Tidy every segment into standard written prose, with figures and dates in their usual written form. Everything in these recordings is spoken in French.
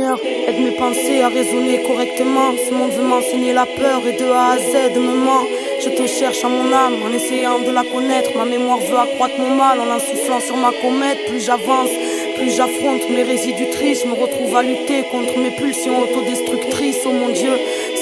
Seigneur, aide mes pensées à raisonner correctement. Ce monde veut m'enseigner la peur et de A à Z me ment. Je te cherche en mon âme en essayant de la connaître. Ma mémoire veut accroître mon mal en soufflant sur ma comète. Plus j'avance, plus j'affronte mes résidus tristes. Je me retrouve à lutter contre mes pulsions autodestructrices. Oh mon Dieu,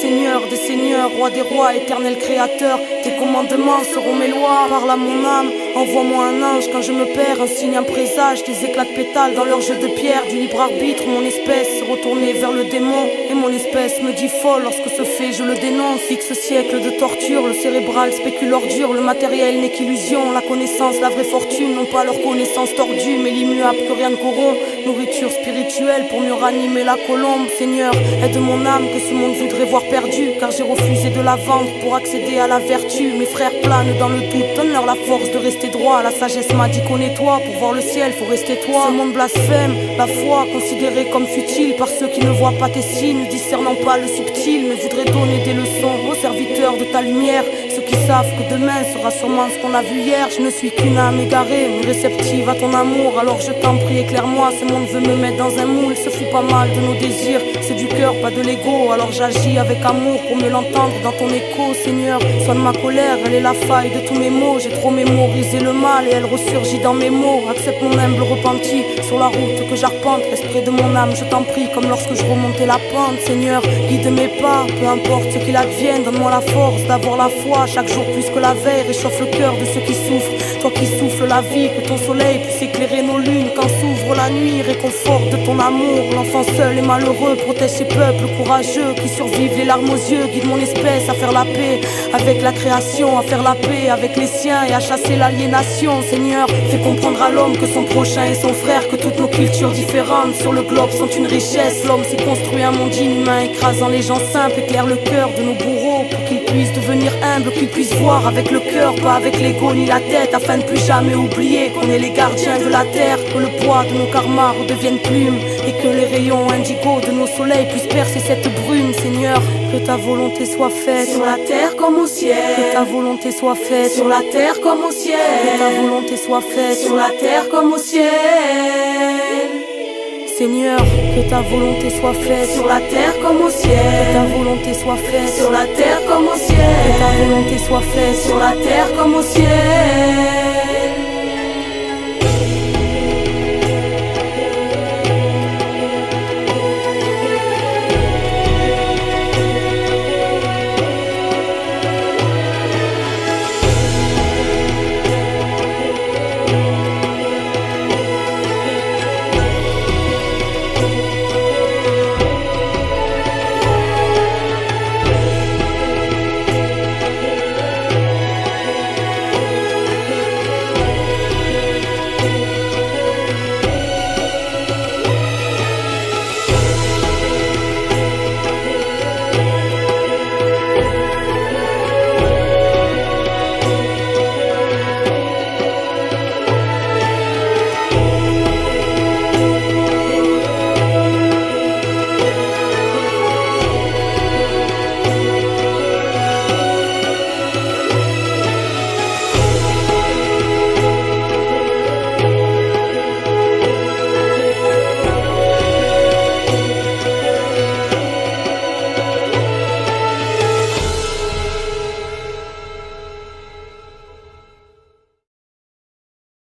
Seigneur des seigneurs, roi des rois, éternel créateur, tes commandements seront mes lois. Parle à mon âme, envoie-moi un ange quand je me perds, un signe, un présage, des éclats de pétales dans leur jeu de pierre, du libre arbitre. Mon espèce se retournée vers le démon, et mon espèce me dit folle lorsque ce fait je le dénonce. Fixe siècle de torture, le cérébral spécule ordure, le matériel n'est qu'illusion, la connaissance, la vraie fortune, non pas leur connaissance tordue, mais l'immuable que rien ne corrompt. Nourriture spirituelle pour mieux ranimer la colombe. Seigneur, aide mon âme que ce monde voudrait voir perdue, car j'ai refusé de la vendre pour accéder à la vertu. Mes frères planent dans le doute, donne-leur la force de rester droit. La sagesse m'a dit qu'on est toi, pour voir le ciel faut rester toi. Ce monde blasphème, la foi considérée comme futile par ceux qui ne voient pas tes signes, ne discernant pas le subtil, mais voudraient donner des leçons aux serviteurs de ta lumière. Ceux qui savent que demain sera sûrement ce qu'on a vu hier. Je ne suis qu'une âme égarée, mais réceptive à ton amour. Alors je t'en prie, éclaire-moi, ce monde veut me mettre dans un moule. Se fout pas mal de nos désirs, c'est du cœur, pas de l'ego. Alors j'agis avec amour pour me l'entendre dans ton écho. Seigneur, soigne ma colère, elle est la faille de tous mes mots. J'ai trop mémorisé le mal et elle ressurgit dans mes mots. Accepte mon humble repenti sur la route que j'arpente. Reste près de mon âme, je t'en prie, comme lorsque je remontais la pente. Seigneur, guide mes pas, peu importe ce qu'il advienne. Donne-moi la force d'avoir la foi chaque jour plus que la veille. Réchauffe le cœur de ceux qui souffrent, toi qui souffles la vie. Que ton soleil puisse éclairer nos lunes quand s'ouvre la nuit. Réconforte de ton amour l'enfant seul et malheureux. Protège ces peuples courageux qui survivent les larmes aux yeux. Guide mon espèce à faire la paix avec la création, à faire la paix avec les siens et à chasser l'aliénation. Seigneur, fais comprendre à l'homme que son prochain est son frère, que toutes nos cultures différentes sur le globe sont une richesse. L'homme s'est construit un monde inhumain écrasant les gens simples. Éclaire le cœur de nos bourreaux pour qu'ils puissent devenir humbles, qu'ils puissent voir avec le cœur, pas avec l'ego ni la tête, afin de plus jamais oublier qu'on est les gardiens de la terre. Que le poids de nos karmas redevienne plume et que les rayons indigo de nos soleils puissent percer cette brume. Seigneur, que ta volonté soit faite sur la terre comme au ciel. Que ta volonté soit faite sur la terre comme au ciel. Que ta volonté soit faite sur la terre comme au ciel. Seigneur, que ta volonté soit faite sur la terre comme au ciel. Que ta volonté soit faite sur la terre comme au ciel. Que ta volonté soit faite sur la terre comme au ciel.